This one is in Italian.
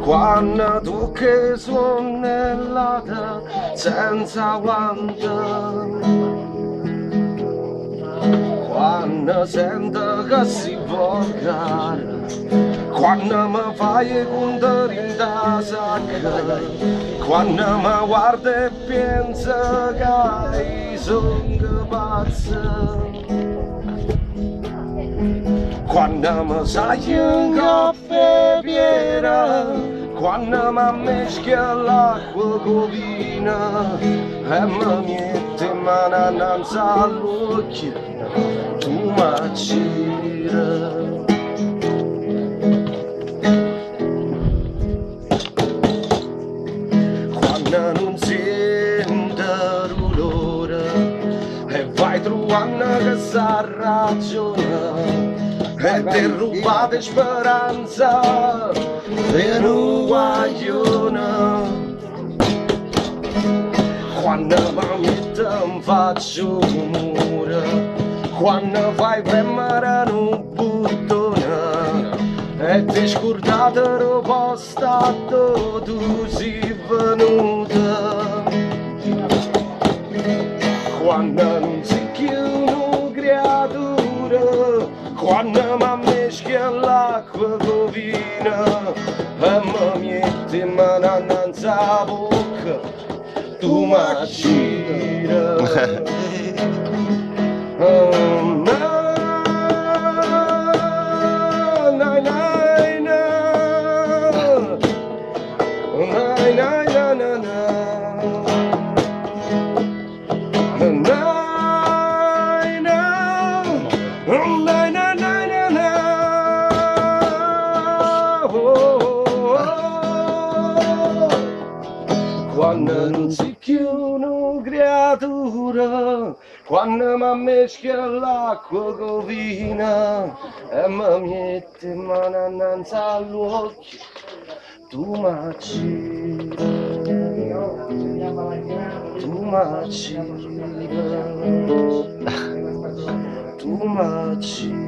quando tu che suonellata senza guanto, quando sento che si volgare, quando mi fai contare in ta sacca, quando mi guarda e pensa che sono pazzo, quando mi sai in caffè piena, quando mi mischia l'acqua con vino e mi mette mano innanzi all'occhio, tu mi gira. Quando non sento l'odore e vai trovando che sa ragione e ti rubate speranza e non guaglione. Quando mi metto in faccio rumore, quando fai premere un bottone e ti scordate il posto dove tu sei venuta, quando non sei più una creatura, quando mi mischia l'acqua con vino e mi metti in mano innanzi alla bocca, tu mi gira. Quando non sei più una creatura, quando mi mischia l'acqua con vino e mi metti in mano innanzi all'occhio, tu mi gira, tu mi gira, tu mi gira.